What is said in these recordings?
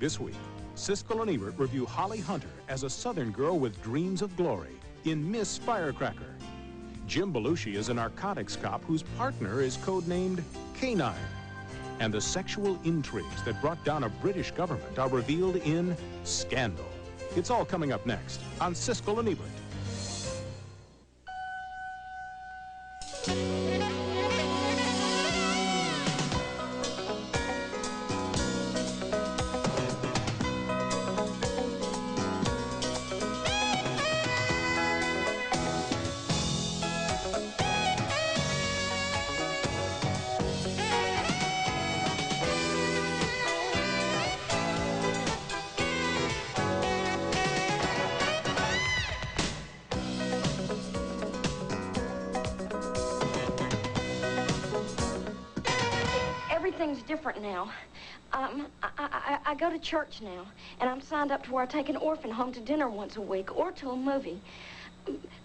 This week, Siskel and Ebert review Holly Hunter as a Southern girl with dreams of glory in Miss Firecracker. Jim Belushi is a narcotics cop whose partner is codenamed K-9. And the sexual intrigues that brought down a British government are revealed in Scandal. It's all coming up next on Siskel and Ebert. Everything's different now. I go to church now, and I'm signed up to where I take an orphan home to dinner once a week or to a movie.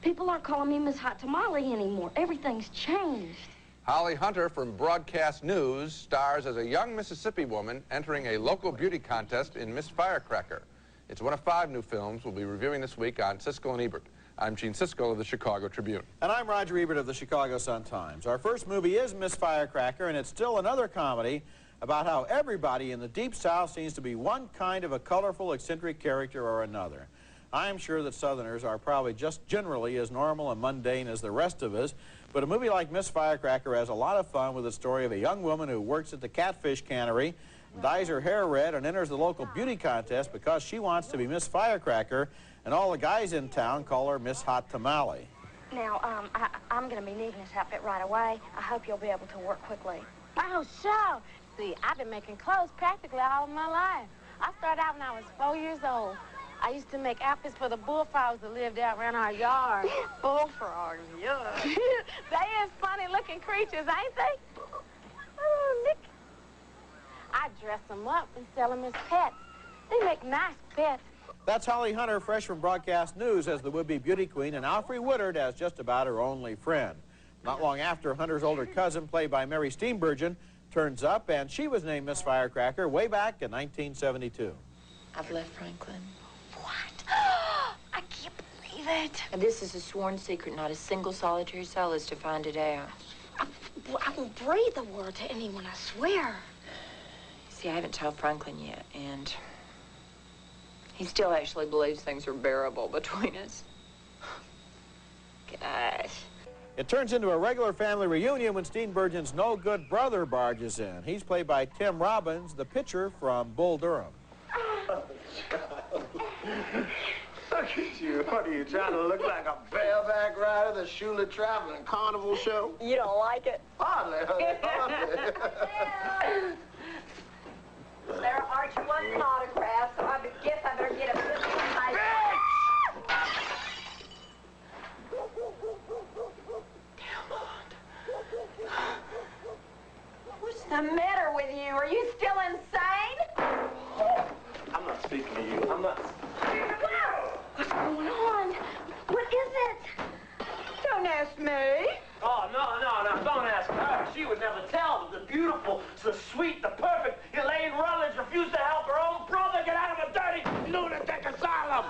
People aren't calling me Miss Hot Tamale anymore. Everything's changed. Holly Hunter from Broadcast News stars as a young Mississippi woman entering a local beauty contest in Miss Firecracker. It's one of 5 new films we'll be reviewing this week on Siskel and Ebert. I'm Gene Siskel of the Chicago Tribune. And I'm Roger Ebert of the Chicago Sun-Times. Our first movie is Miss Firecracker, and it's still another comedy about how everybody in the Deep South seems to be one kind of a colorful, eccentric character or another. I'm sure that Southerners are probably just generally as normal and mundane as the rest of us, but a movie like Miss Firecracker has a lot of fun with the story of a young woman who works at the catfish cannery, dyes her hair red, and enters the local beauty contest because she wants to be Miss Firecracker, and all the guys in town call her Miss Hot Tamale. Now, I'm going to be needing this outfit right away. I hope you'll be able to work quickly. Oh, sure. See, I've been making clothes practically all of my life. I started out when I was 4 years old. I used to make outfits for the bullfrogs that lived out around our yard. Bullfrogs, yeah. They is funny-looking creatures, ain't they? Oh, Nick. I dress them up and sell them as pets. They make nice pets. That's Holly Hunter, fresh from Broadcast News as the would-be beauty queen, and Alfre Woodard as just about her only friend. Not long after, Hunter's older cousin, played by Mary Steenburgen, turns up, and she was named Miss Firecracker way back in 1972. I've left Franklin. What? I can't believe it. And this is a sworn secret. Not a single solitary soul is to find it out. I won't breathe a word to anyone, I swear. See, I haven't told Franklin yet, and he still actually believes things are bearable between us. Gosh. It turns into a regular family reunion when Steenburgen's no-good brother barges in. He's played by Tim Robbins, the pitcher from Bull Durham. Look at you. What are you, trying to look like a bareback rider, the Shula Traveling Carnival show? You don't like it? Hardly, honey, hardly. Sarah Archie wants an autograph, so I guess I better get a bit of my... What's the matter with you? Are you still insane? Oh, I'm not speaking to you. I'm not... What's going on? What is it? Don't ask me. Oh, no, don't ask her. She would never tell. The beautiful, the sweet, the perfect Elaine Rutledge refused to help her own brother get out of a dirty lunatic asylum.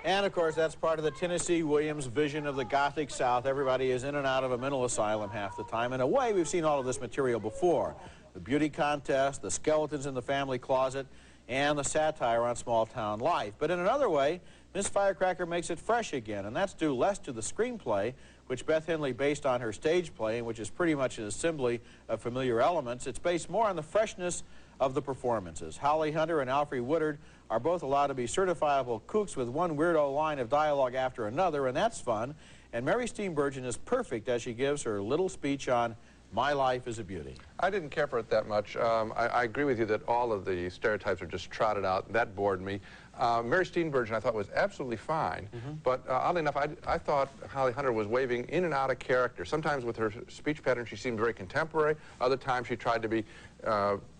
And, of course, that's part of the Tennessee Williams vision of the Gothic South. Everybody is in and out of a mental asylum half the time. In a way, we've seen all of this material before. The beauty contest, the skeletons in the family closet, and the satire on small-town life. But in another way, Miss Firecracker makes it fresh again, and that's due less to the screenplay, which Beth Henley based on her stage play, and which is pretty much an assembly of familiar elements. It's based more on the freshness of the performances. Holly Hunter and Alfre Woodard are both allowed to be certifiable kooks with one weirdo line of dialogue after another, and that's fun. And Mary Steenburgen is perfect as she gives her little speech on My Life as a Beauty. I didn't care for it that much. I agree with you that all of the stereotypes are just trotted out. That bored me. Mary Steenburgen, I thought, was absolutely fine. But oddly enough, I thought Holly Hunter was waving in and out of character. Sometimes with her speech pattern, she seemed very contemporary. Other times, she tried to be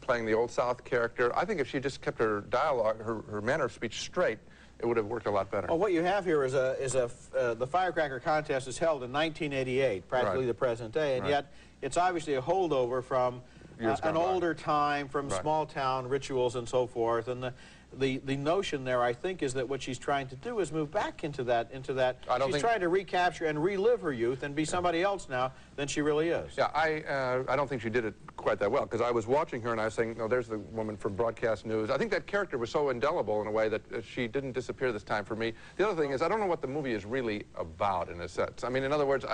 playing the Old South character. I think if she just kept her dialogue, her manner of speech straight, it would have worked a lot better. Well, what you have here is the Firecracker contest is held in 1988, practically the present day, and yet it's obviously a holdover from an older time from small town rituals and so forth. And the notion there, I think, is that what she's trying to do is move back into that. She's trying to recapture and relive her youth and be somebody else now than she really is. Yeah, I don't think she did it quite that well, because I was watching her and I was saying, no, there's the woman from broadcast news. I think that character was so indelible in a way that she didn't disappear this time for me. The other thing is, I don't know what the movie is really about, in a sense. I mean, in other words,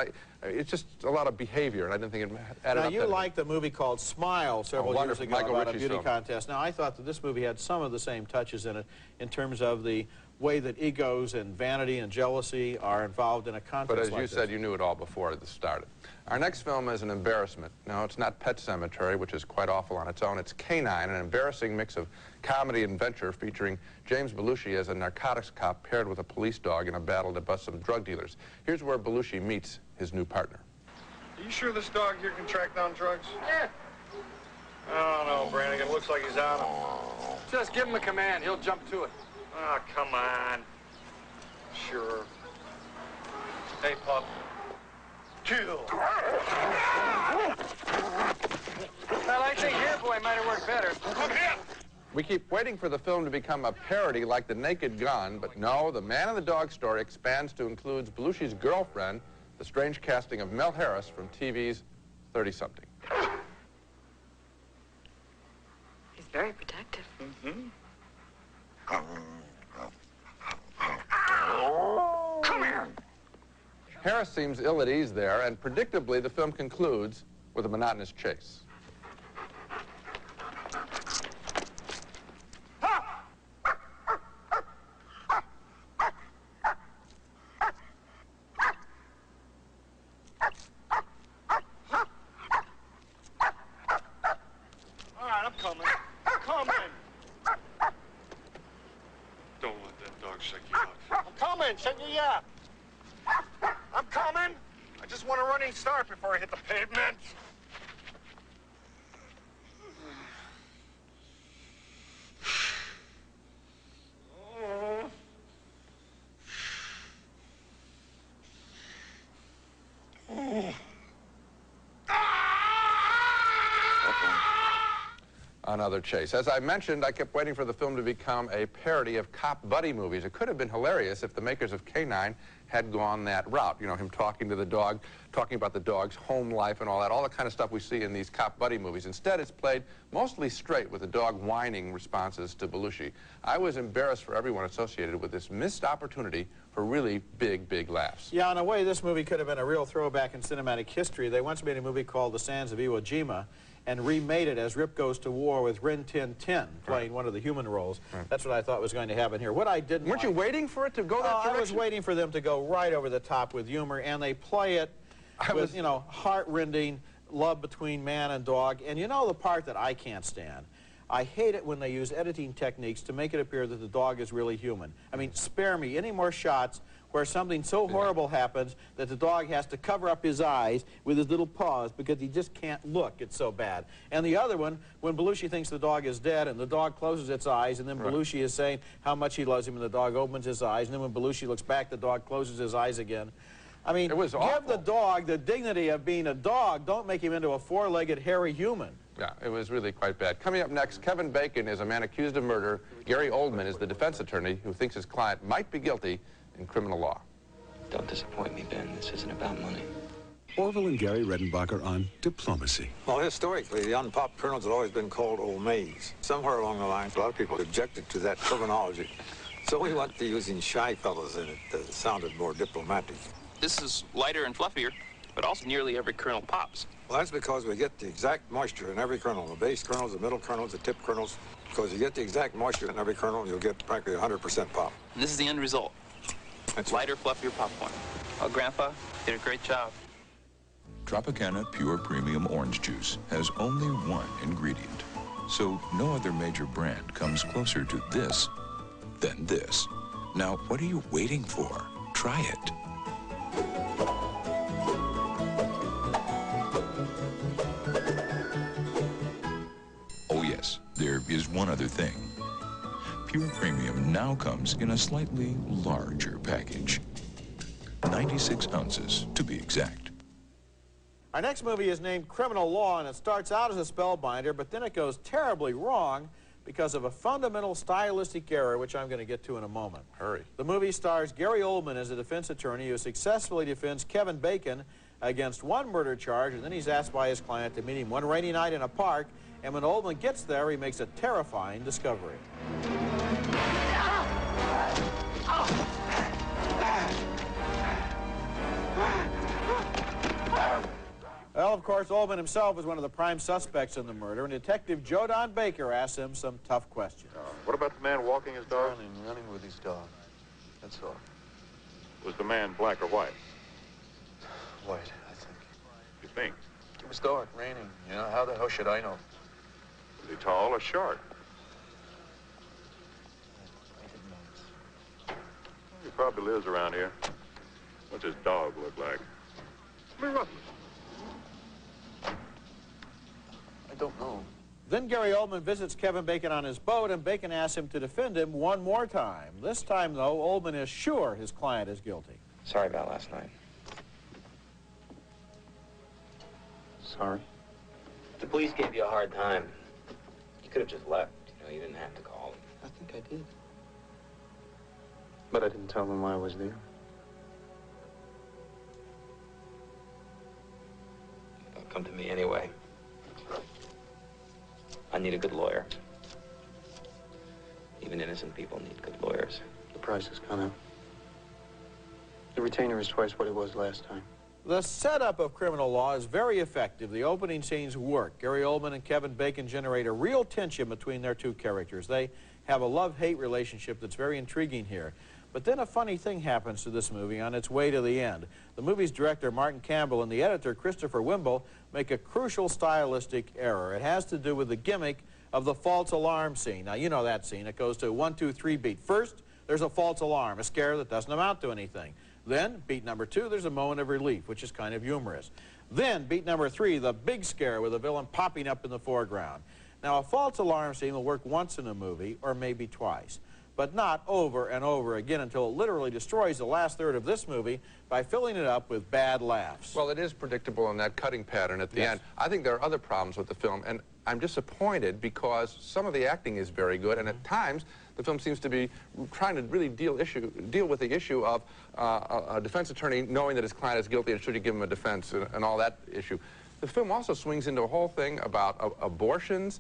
it's just a lot a behavior, and I didn't think it added up. Now, you liked the movie called Smile several years ago about a beauty contest. Now, I thought that this movie had some of the same touches in it in terms of the way that egos and vanity and jealousy are involved in a contest like this. But as you said, you knew it all before this started. Our next film is an embarrassment. No, it's not Pet Sematary, which is quite awful on its own. It's K-9, an embarrassing mix of comedy and adventure featuring James Belushi as a narcotics cop paired with a police dog in a battle to bust some drug dealers. Here's where Belushi meets his new partner. Are you sure this dog here can track down drugs? Yeah. I don't know, Brannigan. Looks like he's on him. Just give him a command. He'll jump to it. Oh, come on. Sure. Hey, pup. Kill. Well, I think your boy might have worked better. Come here. We keep waiting for the film to become a parody like The Naked Gun, but no, The Man and the Dog story expands to include Belushi's girlfriend, the strange casting of Mel Harris from TV's 30-something. He's very protective. Mm-hmm. Come here. Harris seems ill at ease there, and predictably the film concludes with a monotonous chase. All right, I'm coming. I'm coming. Don't let that dog shake you out. I'm coming. Shake you up. I'm coming. I just want a running start before I hit the pavement. Another chase. As I mentioned, I kept waiting for the film to become a parody of cop buddy movies. It could have been hilarious if the makers of K-9 had gone that route. You know, him talking to the dog, talking about the dog's home life and all the kind of stuff we see in these cop buddy movies. Instead, it's played mostly straight with the dog whining responses to Belushi. I was embarrassed for everyone associated with this missed opportunity for really big, big laughs. Yeah, in a way, this movie could have been a real throwback in cinematic history. They once made a movie called The Sands of Iwo Jima and remade it as Rip Goes to War with Rin Tin Tin playing one of the human roles. That's what I thought was going to happen here. What I didn't Weren't you waiting for it to go that direction? I was waiting for them to go right over the top with humor, and they play it with, you know, heart-rending love between man and dog. And you know the part that I can't stand? I hate it when they use editing techniques to make it appear that the dog is really human. I mean, spare me any more shots where something so horrible happens that the dog has to cover up his eyes with his little paws because he just can't look. It's so bad. And the other one, when Belushi thinks the dog is dead and the dog closes its eyes, and then Belushi is saying how much he loves him, and the dog opens his eyes, and then when Belushi looks back, the dog closes his eyes again. I mean, give the dog the dignity of being a dog. Don't make him into a four-legged, hairy human. Yeah, it was really quite bad. Coming up next, Kevin Bacon is a man accused of murder. Gary Oldman is the defense attorney who thinks his client might be guilty in criminal law. Don't disappoint me, Ben. This isn't about money. Orville and Gary Redenbacher on diplomacy. Well, historically, the unpopped kernels have always been called old maize. Somewhere along the line, a lot of people objected to that terminology. So we went to using shy fellows in it that sounded more diplomatic. This is lighter and fluffier, but also nearly every kernel pops. Well, that's because we get the exact moisture in every kernel. The base kernels, the middle kernels, the tip kernels. Because you get the exact moisture in every kernel, you'll get practically 100% pop. And this is the end result. That's lighter, fluffier popcorn. Well, Grandpa did a great job. Tropicana Pure Premium Orange Juice has only one ingredient, so no other major brand comes closer to this than this. Now, what are you waiting for? Try it. Oh yes, there is one other thing. Pure Premium now comes in a slightly larger package. 96 ounces, to be exact. Our next movie is named Criminal Law, and it starts out as a spellbinder, but then it goes terribly wrong because of a fundamental stylistic error, which I'm going to get to in a moment. Hurry. The movie stars Gary Oldman as a defense attorney who successfully defends Kevin Bacon against one murder charge, and then he's asked by his client to meet him one rainy night in a park, and when Oldman gets there, he makes a terrifying discovery. Well, of course, Oldman himself was one of the prime suspects in the murder, and Detective Joe Don Baker asks him some tough questions. What about the man walking his dog? Running with his dog. That's all. Was the man black or white? White, I think. You think? It was dark, raining. You know, how the hell should I know? Was he tall or short? I didn't notice. He probably lives around here. What's his dog look like? I mean, roughly. I don't know. Then Gary Oldman visits Kevin Bacon on his boat, and Bacon asks him to defend him one more time. This time, though, Oldman is sure his client is guilty. Sorry about last night. Sorry? The police gave you a hard time. You could have just left. You know, you didn't have to call them. I think I did. But I didn't tell them why I was there. They'll come to me anyway. I need a good lawyer. Even innocent people need good lawyers. The price has gone up. The retainer is twice what it was last time. The setup of Criminal Law is very effective. The opening scenes work. Gary Oldman and Kevin Bacon generate a real tension between their two characters. They have a love-hate relationship that's very intriguing here. But then a funny thing happens to this movie on its way to the end. The movie's director, Martin Campbell, and the editor, Christopher Wimble, make a crucial stylistic error. It has to do with the gimmick of the false alarm scene. Now, you know that scene. It goes to 1, 2, 3 beat. First, there's a false alarm, a scare that doesn't amount to anything. Then, beat number 2, there's a moment of relief, which is kind of humorous. Then, beat number 3, the big scare with the villain popping up in the foreground. Now, a false alarm scene will work once in a movie, or maybe twice, but not over and over again until it literally destroys the last third of this movie by filling it up with bad laughs. Well, it is predictable in that cutting pattern at the end. I think there are other problems with the film, and I'm disappointed because some of the acting is very good, and at times the film seems to be trying to really deal with the issue of a defense attorney knowing that his client is guilty and should you give him a defense and all that issue. The film also swings into a whole thing about abortions.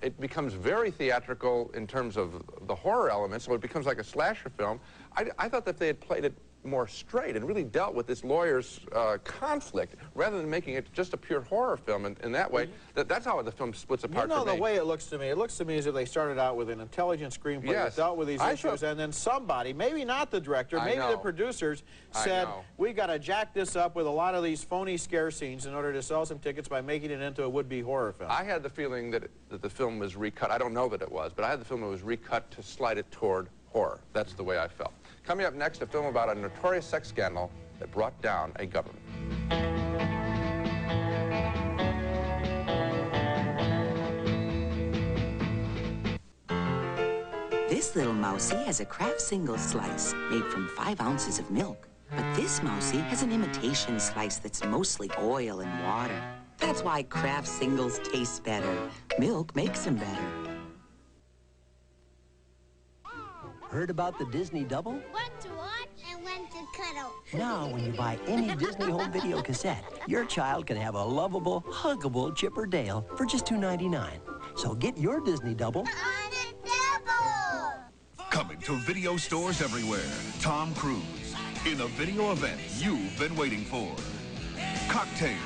It becomes very theatrical in terms of the horror element, so it becomes like a slasher film. I thought that if they had played it more straight and really dealt with this lawyer's conflict rather than making it just a pure horror film in that way. That's how the film splits apart for me. You know the way it looks to me? It looks to me as if they started out with an intelligent screenplay that dealt with these issues, and then somebody, maybe not the director, maybe the producers, said, we got to jack this up with a lot of these phony scare scenes in order to sell some tickets by making it into a would-be horror film. I had the feeling that the film was recut. I don't know that it was, but I had the film that was recut to slide it toward horror. That's the way I felt. Coming up next, a film about a notorious sex scandal that brought down a government. This little mousie has a Kraft single slice made from 5 ounces of milk. But this mousie has an imitation slice that's mostly oil and water. That's why Kraft singles taste better. Milk makes them better. Heard about the Disney Double? What to watch and when to cuddle. Now, when you buy any Disney home video cassette, your child can have a lovable, huggable Chipper Dale for just $2.99. So get your Disney Double. On a double! Coming to video stores everywhere, Tom Cruise in a video event you've been waiting for. Cocktail.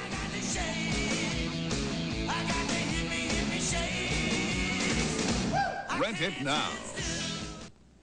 Rent it now.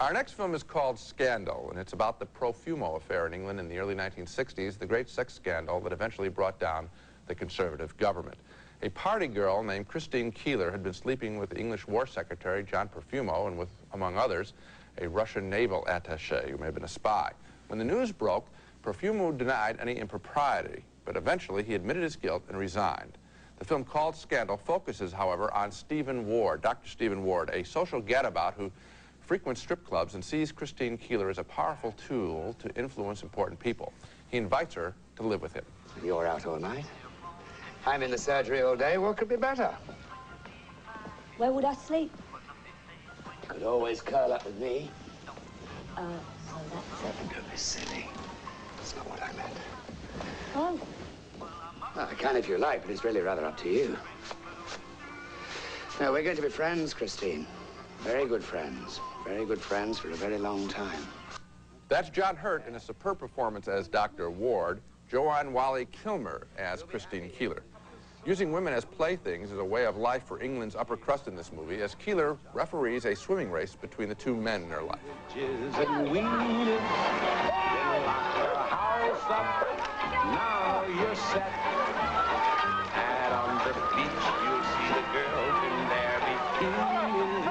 Our next film is called Scandal, and it's about the Profumo affair in England in the early 1960s, the great sex scandal that eventually brought down the conservative government. A party girl named Christine Keeler had been sleeping with the English War Secretary, John Profumo, and with, among others, a Russian naval attaché who may have been a spy. When the news broke, Profumo denied any impropriety, but eventually he admitted his guilt and resigned. The film called Scandal focuses, however, on Stephen Ward, Dr. Stephen Ward, a social gadabout who frequents strip clubs and sees Christine Keeler as a powerful tool to influence important people. He invites her to live with him. You're out all night? I'm in the surgery all day. What could be better? Where would I sleep? Could always curl up with me. So that's it. Don't be silly. That's not what I meant. Oh. Well, I can if you like, but it's really rather up to you. No, we're going to be friends, Christine. Very good friends. Very good friends for a very long time. That's John Hurt in a superb performance as Dr. Ward, Joanne Wally Kilmer as Christine Keeler. Using women as playthings is a way of life for England's upper crust in this movie, as Keeler referees a swimming race between the two men in their life. Now you're set. And on the beach you'll see the girls in their bikinis,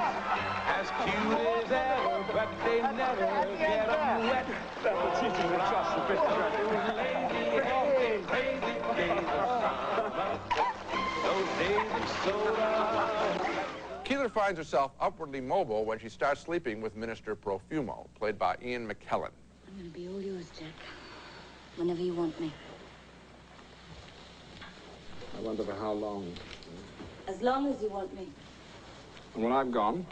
as cute as ever, but they never get them wet. That's teaching the trust of Mr. Lazy, healthy, crazy days of summer. Those days of soda. Keeler finds herself upwardly mobile when she starts sleeping with Minister Profumo, played by Ian McKellen. I'm going to be all yours, Jack. Whenever you want me. I wonder for how long. As long as you want me. And when I'm gone?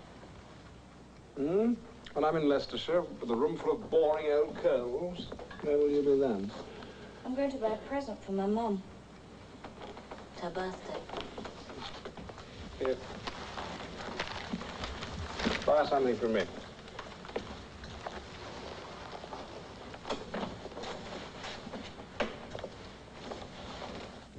When I'm in Leicestershire with a room full of boring old colonels, where will you be then? I'm going to buy a present for my mum. It's her birthday. Here. Buy something for me.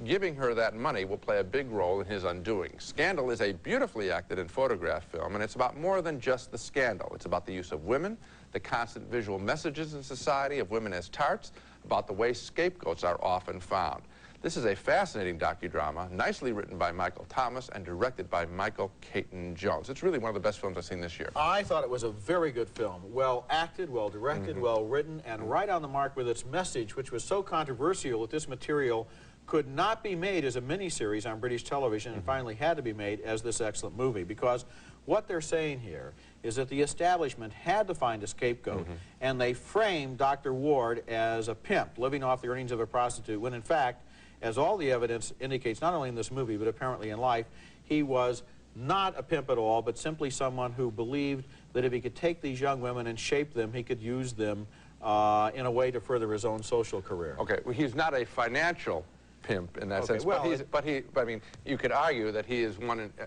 Giving her that money will play a big role in his undoing. Scandal is a beautifully acted and photographed film, and it's about more than just the scandal. It's about the use of women, the constant visual messages in society of women as tarts, about the way scapegoats are often found. This is a fascinating docudrama, nicely written by Michael Thomas and directed by Michael Caton Jones. It's really one of the best films I've seen this year. I thought it was a very good film. Well acted, well directed, well written, and right on the mark with its message, which was so controversial that this material could not be made as a miniseries on British television and finally had to be made as this excellent movie, because what they're saying here is that the establishment had to find a scapegoat, and they framed Dr. Ward as a pimp living off the earnings of a prostitute, when in fact, as all the evidence indicates, not only in this movie but apparently in life, he was not a pimp at all, but simply someone who believed that if he could take these young women and shape them, he could use them in a way to further his own social career. Okay, well, he's not a financial pimp in that sense, well, but I mean, you could argue that he is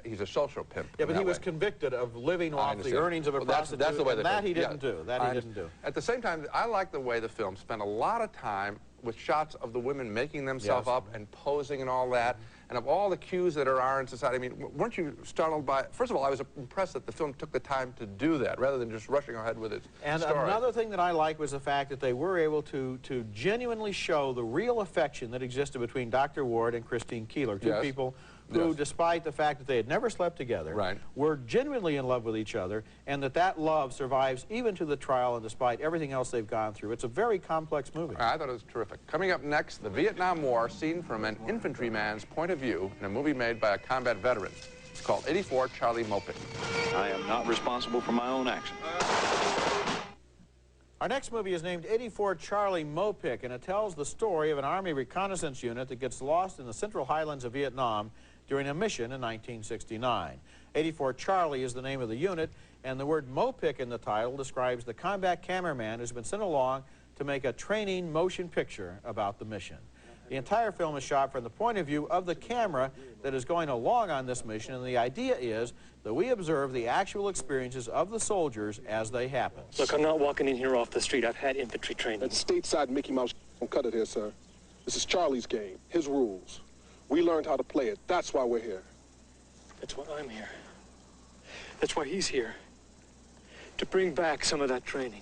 he's a social pimp. Yeah, but he was convicted of living off the earnings of a prostitute, that's the way and that he didn't do. That he didn't do. At the same time, I like the way the film spent a lot of time with shots of the women making themselves up and posing and all that, and of all the cues that are in society. I mean, weren't you startled by, first of all, I was impressed that the film took the time to do that, rather than just rushing ahead with its story. Another thing that I like was the fact that they were able to genuinely show the real affection that existed between Dr. Ward and Christine Keeler, two people who, despite the fact that they had never slept together, were genuinely in love with each other, and that love survives even to the trial and despite everything else they've gone through. It's a very complex movie. I thought it was terrific. Coming up next, the Vietnam War seen from an infantryman's point of view in a movie made by a combat veteran. It's called 84 Charlie Mopic. I am not responsible for my own actions. Our next movie is named 84 Charlie Mopic, and it tells the story of an Army reconnaissance unit that gets lost in the central highlands of Vietnam during a mission in 1969. 84 Charlie is the name of the unit, and the word Mopic in the title describes the combat cameraman who's been sent along to make a training motion picture about the mission. The entire film is shot from the point of view of the camera that is going along on this mission, and the idea is that we observe the actual experiences of the soldiers as they happen. Look, I'm not walking in here off the street. I've had infantry training. That's stateside Mickey Mouse. Don't cut it here, sir. This is Charlie's game, his rules. We learned how to play it. That's why we're here. That's why I'm here. That's why he's here. To bring back some of that training.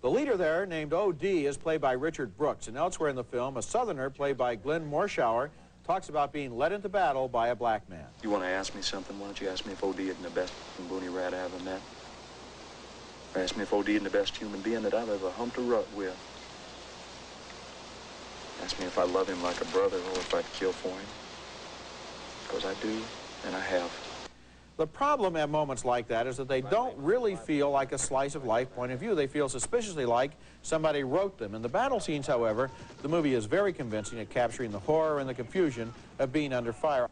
The leader there, named O.D., is played by Richard Brooks, and elsewhere in the film, a Southerner played by Glenn Morshower talks about being led into battle by a black man. You want to ask me something? Why don't you ask me if O.D. isn't the best boony rat I ever met? Or ask me if O.D. isn't the best human being that I've ever humped a rut with. Ask me if I love him like a brother or if I'd kill for him. Because I do, and I have. The problem at moments like that is that they don't really feel like a slice-of-life point of view. They feel suspiciously like somebody wrote them. In the battle scenes, however, the movie is very convincing at capturing the horror and the confusion of being under fire.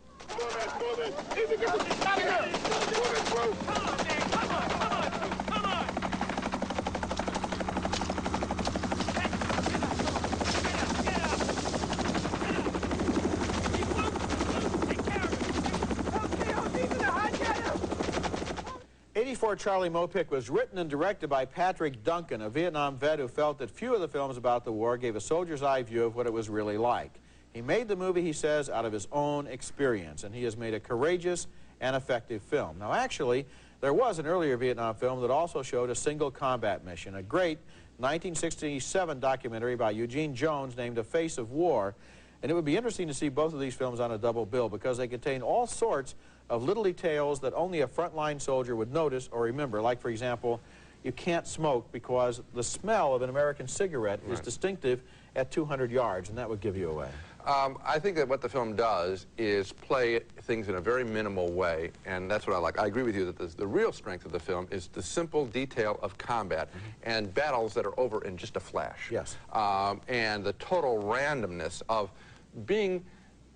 84 Charlie Mopic was written and directed by Patrick Duncan, a Vietnam vet who felt that few of the films about the war gave a soldier's eye view of what it was really like. He made the movie, he says, out of his own experience, and he has made a courageous and effective film. Now, actually, there was an earlier Vietnam film that also showed a single combat mission, a great 1967 documentary by Eugene Jones named A Face of War, and it would be interesting to see both of these films on a double bill because they contain all sorts of little details that only a frontline soldier would notice or remember. Like, for example, you can't smoke because the smell of an American cigarette is distinctive at 200 yards, and that would give you away. I think that what the film does is play things in a very minimal way, and that's what I like. I agree with you that the real strength of the film is the simple detail of combat and battles that are over in just a flash. Yes. And the total randomness of being,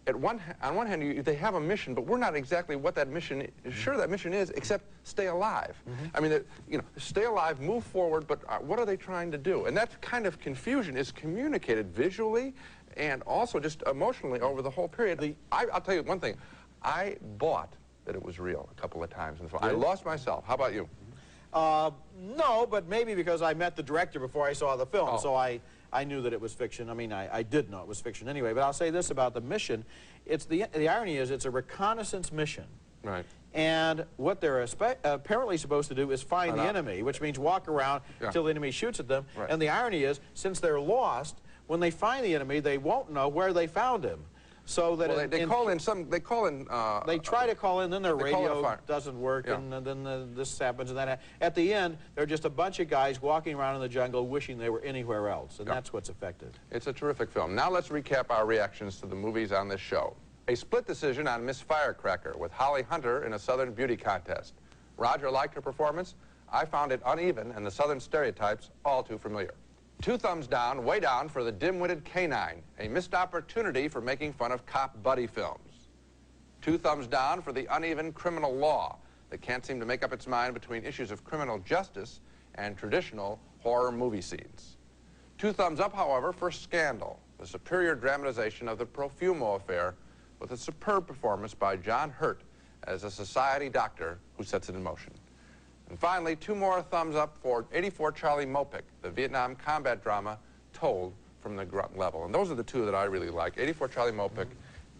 on one hand, they have a mission, but we're not exactly what that mission is, sure that mission is, except stay alive. I mean, you know, stay alive, move forward, but what are they trying to do? And that kind of confusion is communicated visually and also just emotionally over the whole period. I'll tell you one thing. I bought that it was real a couple of times in the film. I lost myself. How about you? No, but maybe because I met the director before I saw the film, so I knew that it was fiction. I mean, I did know it was fiction anyway, but I'll say this about the mission. It's the irony is it's a reconnaissance mission. Right. And what they're apparently supposed to do is find the enemy, which means walk around until the enemy shoots at them. Right. And the irony is, since they're lost, when they find the enemy, they won't know where they found him. So that well, they try to call in, then their radio doesn't work, and then this happens, and that. At the end, they're just a bunch of guys walking around in the jungle wishing they were anywhere else, and that's what's effective. It's a terrific film. Now let's recap our reactions to the movies on this show. A split decision on Miss Firecracker with Holly Hunter in a Southern Beauty contest. Roger liked her performance. I found it uneven and the Southern stereotypes all too familiar. 2 thumbs down, way down for the dim-witted K-9, a missed opportunity for making fun of cop buddy films. 2 thumbs down for the uneven criminal law that can't seem to make up its mind between issues of criminal justice and traditional horror movie scenes. 2 thumbs up, however, for Scandal, the superior dramatization of the Profumo affair with a superb performance by John Hurt as a society doctor who sets it in motion. And finally, 2 more thumbs up for 84 Charlie Mopic, the Vietnam combat drama told from the grunt level. And those are the 2 that I really like, 84 Charlie Mopic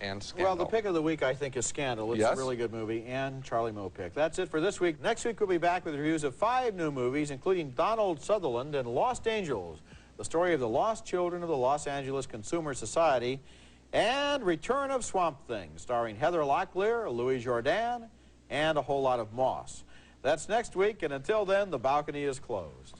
and Scandal. Well, the pick of the week, I think, is Scandal. It's a really good movie, and Charlie Mopic. That's it for this week. Next week, we'll be back with reviews of 5 new movies, including Donald Sutherland and Lost Angels, the story of the lost children of the Los Angeles Consumer Society, and Return of Swamp Thing, starring Heather Locklear, Louis Jourdan, and a whole lot of moss. That's next week, and until then, the balcony is closed.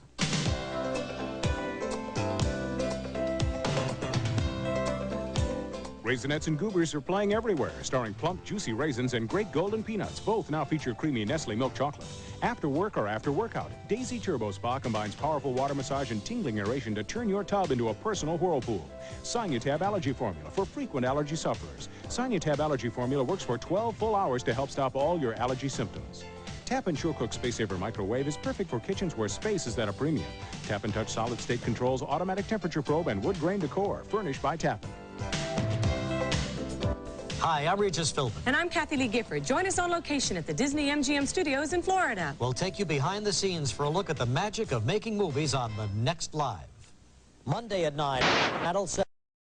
Raisinets and Goobers are playing everywhere, starring plump, juicy raisins and great golden peanuts. Both now feature creamy Nestle milk chocolate. After work or after workout, Daisy Turbo Spa combines powerful water massage and tingling aeration to turn your tub into a personal whirlpool. Sinutab Allergy Formula for frequent allergy sufferers. Sinutab Allergy Formula works for 12 full hours to help stop all your allergy symptoms. Tap and Sure Cook Space Saver Microwave is perfect for kitchens where space is at a premium. Tap and Touch Solid State Controls automatic temperature probe and wood grain decor, furnished by Tappan. Hi, I'm Regis Philbin. And I'm Kathy Lee Gifford. Join us on location at the Disney MGM Studios in Florida. We'll take you behind the scenes for a look at the magic of making movies on The Next Live. Monday at 9, Adult